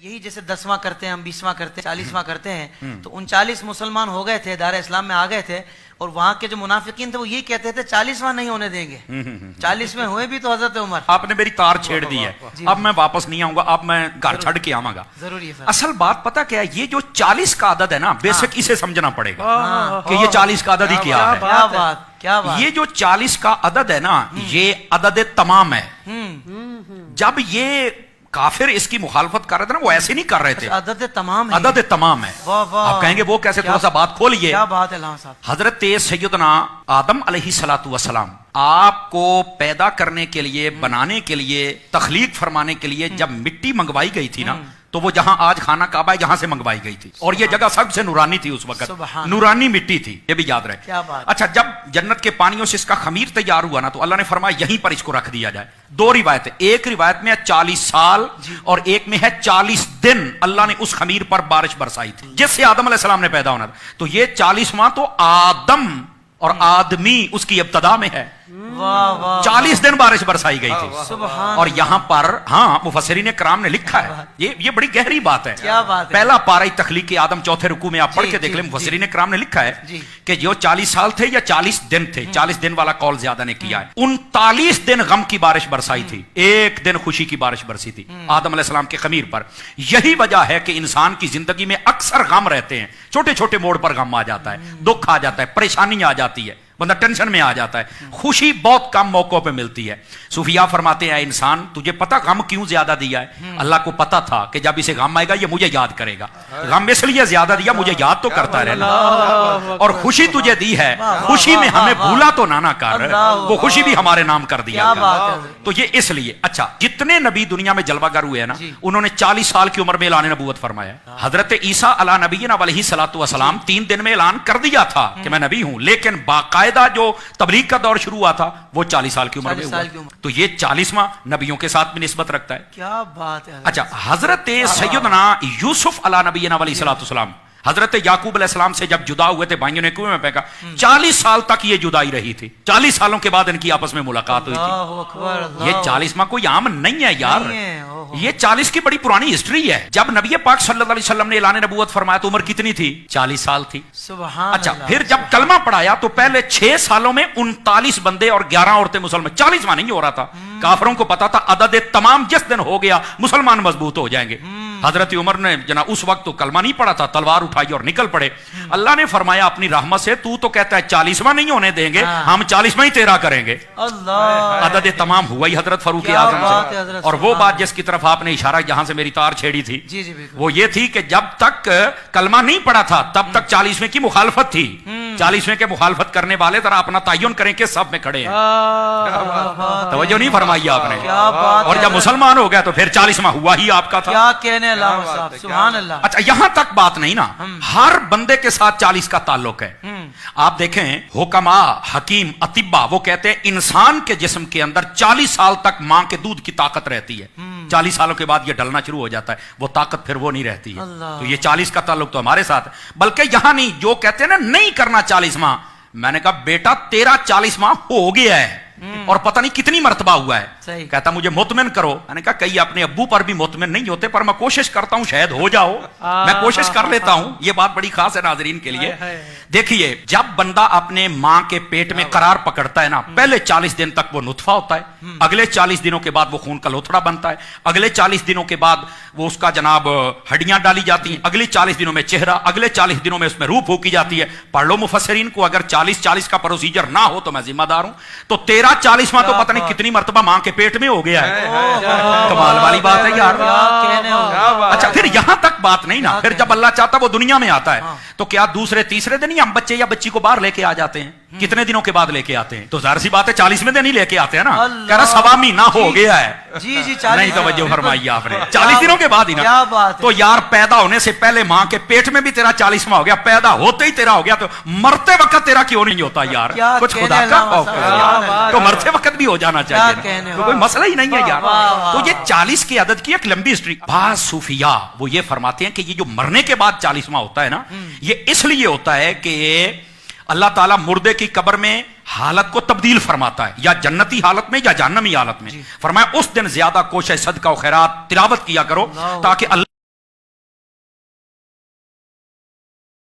یہی جیسے 10واں کرتے ہیں ہم 20واں کرتے ہیں 40واں کرتے ہیں تو 39 مسلمان ہو گئے تھے دار اسلام میں آ گئے تھے اور وہاں کے جو منافقین تھے وہ یہی کہتے تھے 40واں نہیں ہونے دیں گے 40ویں ہوئے بھی تو حضرت عمر آپ نے میری تار چھیڑ دی ہے اب میں واپس نہیں آؤں گا اب میں گھر چھڑ کے آؤں گا ضروری ہے اصل بات پتہ کیا ہے یہ جو 40 کا عدد ہے نا بیسک اسے سمجھنا پڑے گا کہ یہ 40 کا عدد ہی کیا ہے کیا بات یہ جو 40 کا عدد ہے نا یہ عدد تمام ہے جب یہ کافر اس کی مخالفت کر رہے تھے نا وہ ایسے نہیں کر رہے تھے عدد تمام ہے عدد تمام ہے آپ کہیں گے وہ کیسے تھوڑا سا بات کھولیے کیا بات ہے علامہ صاحب حضرت سیدنا آدم علیہ الصلوۃ والسلام آپ کو پیدا کرنے کے لیے بنانے کے لیے تخلیق فرمانے کے لیے جب مٹی منگوائی گئی تھی نا تو وہ جہاں آج خانہ کعبہ ہے جہاں سے منگوائی گئی تھی اور یہ جگہ سب سے نورانی تھی اس وقت نورانی مٹی تھی یہ بھی یاد رہے اچھا جب جنت کے پانیوں سے اس کا خمیر تیار ہوا نا تو اللہ نے فرمایا یہیں پر اس کو رکھ دیا جائے دو روایتیں ایک روایت میں 40 سال اور ایک میں ہے 40 دن اللہ نے اس خمیر پر بارش برسائی تھی جس سے آدم علیہ السلام نے پیدا ہونا تھا تو یہ 40واں تو آدم اور آدمی اس کی ابتدا میں ہے 40 دن بارش برسائی گئی تھی اور یہاں پر ہاں مفسرین کرام نے لکھا ہے یہ بڑی گہری بات ہے پہلا پارہ تخلیق آدم چوتھے رکوع میں آپ پڑھ کے دیکھ لیں مفسرین کرام نے لکھا ہے کہ جو 40 سال تھے یا 40 دن تھے 40 دن والا قول زیادہ نے کیا ہے 39 دن غم کی بارش برسائی تھی ایک دن خوشی کی بارش برسی تھی آدم علیہ السلام کے خمیر پر یہی وجہ ہے کہ انسان کی زندگی میں اکثر غم رہتے ہیں چھوٹے چھوٹے موڑ پر غم آ جاتا ہے دکھ آ جاتا ہے پریشانی آ جاتی ہے بندہ ٹینشن میں آ جاتا ہے خوشی بہت کم موقعوں پہ ملتی ہے صوفیاء فرماتے ہیں انسان تجھے پتا غم کیوں زیادہ دیا ہے اللہ کو پتا تھا کہ جب اسے غم آئے گا یہ مجھے یاد کرے گا غم اس لیے زیادہ دیا مجھے یاد تو کرتا رہنا اور خوشی تجھے دی ہے خوشی میں ہمیں بھولا تو نہ کر وہ خوشی بھی ہمارے نام کر دیا تو یہ اس لیے اچھا جتنے نبی دنیا میں جلوہ گر ہوئے ہیں نا انہوں نے 40 سال کی عمر میں اعلان نبوت فرمایا حضرت عیسیٰ علیہ نبینا علیہ الصلوۃ والسلام 3 دن میں اعلان کر دیا تھا کہ میں نبی ہوں لیکن باقاعدہ جو تبلیغ کا دور شروع ہوا تھا وہ 40 سال کی عمر میں ہوا تو یہ 40واں نبیوں کے ساتھ بھی نسبت رکھتا ہے کیا بات ہے اچھا حضرت سیدنا یوسف علیہ نبینا علیہ الصلوۃ والسلام حضرت یعقوب علیہ السلام سے جب جدا ہوئے تھے بھائیوں نے کنویں میں پھینکا 40 سال تک یہ جدائی رہی تھی 40 سالوں کے بعد ان کی آپس میں ملاقات ہوئی تھی یہ 40واں کوئی عام نہیں ہے یار یہ 40 کی بڑی پرانی ہسٹری ہے جب نبی پاک صلی اللہ علیہ وسلم نے اعلان نبوت فرمایا تو عمر کتنی تھی 40 سال تھی اچھا پھر جب کلمہ پڑھایا تو پہلے 6 سالوں میں 39 بندے اور 11 عورتیں مسلمان 40واں نہیں ہو رہا تھا کافروں کو پتا تھا عدد تمام جس دن ہو گیا مسلمان مضبوط ہو جائیں گے حضرت عمر نے جناب اس وقت تو کلمہ نہیں پڑھا تھا تلوار اٹھائی اور نکل پڑے اللہ نے فرمایا اپنی رحمت سے تو کہتا ہے 40واں نہیں ہونے دیں گے ہم 40واں ہی تیرا کریں گے عدد تمام ہوا ہی حضرت فاروق اعظم سے اور وہ بات جس کی طرف آپ نے اشارہ جہاں سے میری تار چھیڑی تھی وہ یہ تھی کہ جب تک کلمہ نہیں پڑھا تھا تب تک 40ویں کی مخالفت تھی 40ویں کے مخالفت کرنے والے ذرا اپنا تعین کریں کہ سب میں کھڑے ہیں توجہ نہیں فرمائی آپ نے اور جب مسلمان ہو گیا تو پھر 40واں ہوا ہی آپ کا تھا سبحان اللہ اچھا یہاں تک بات نہیں نا ہر بندے کے ساتھ 40 کا تعلق ہے آپ دیکھیں حکما حکیم اطباء وہ کہتے ہیں انسان کے جسم کے اندر 40 سال تک ماں کے دودھ کی طاقت رہتی ہے 40 سالوں کے بعد یہ ڈلنا شروع ہو جاتا ہے وہ طاقت پھر وہ نہیں رہتی ہے تو یہ 40 کا تعلق تو ہمارے ساتھ ہے بلکہ یہاں نہیں جو کہتے ہیں نا نہیں کرنا 40واں میں نے کہا بیٹا تیرا 40واں ہو گیا ہے اور پتہ نہیں کتنی مرتبہ ہوا ہے کہتا مجھے مطمئن کرو میں نے کہا کئی اپنے ابو پر بھی مطمئن نہیں ہوتے پر میں کوشش کرتا ہوں شاید ہو جاؤ میں کوشش کر لیتا ہوں یہ بات بڑی خاص ہے ناظرین کے لیے دیکھیے جب بندہ اپنے ماں کے پیٹ میں قرار پکڑتا ہے نا پہلے 40 دن تک وہ نطفہ ہوتا ہے اگلے 40 دنوں کے بعد وہ خون کا لوتھڑا بنتا ہے اگلے 40 دنوں کے بعد وہ اس کا جناب ہڈیاں ڈالی جاتی ہیں اگلے 40 دنوں میں چہرہ اگلے 40 دنوں میں اس میں روح پھونکی جاتی ہے پڑھ لو مفسرین کو اگر 40 کا پروسیجر نہ ہو تو میں ذمہ دار ہوں تو 40واں تو پتہ نہیں کتنی مرتبہ ماں کے پیٹ میں ہو گیا ہے کمال والی بات ہے یار اچھا پھر یہاں تک بات نہیں نا پھر جب اللہ چاہتا وہ دنیا میں آتا ہے تو کیا دوسرے تیسرے دن ہی ہم بچے یا بچی کو باہر لے کے آ جاتے ہیں کتنے دنوں کے بعد لے کے آتے ہیں تو ظاہر سی بات ہے 40ویں دن ہی لے کے آتے ہیں نا کہہ رہا سوا مہینہ ہو گیا ہے نہیں توجہ فرمائی آپ نے 40 دنوں کے بعد ہی نا تو یار پیدا ہونے سے پہلے ماں کے پیٹ میں بھی تیرا 40واں ہو گیا پیدا ہوتے ہی تیرا ہو گیا تو مرتے وقت تیرا کیوں نہیں ہوتا یار کچھ خدا کا خوف ہے تو مرتے وقت بھی ہو جانا چاہیے تو کوئی مسئلہ ہی نہیں ہے یار تو یہ 40 کی عدد کی ایک لمبی ہسٹری بعض صوفیاء وہ یہ فرماتے ہیں کہ یہ جو مرنے کے بعد 40واں ہوتا ہے نا یہ اس لیے ہوتا ہے کہ اللہ تعالیٰ مردے کی قبر میں حالت کو تبدیل فرماتا ہے یا جنتی حالت میں یا جہنمی حالت میں فرمایا اس دن زیادہ کوشش صدقہ و خیرات تلاوت کیا کرو تاکہ اللہ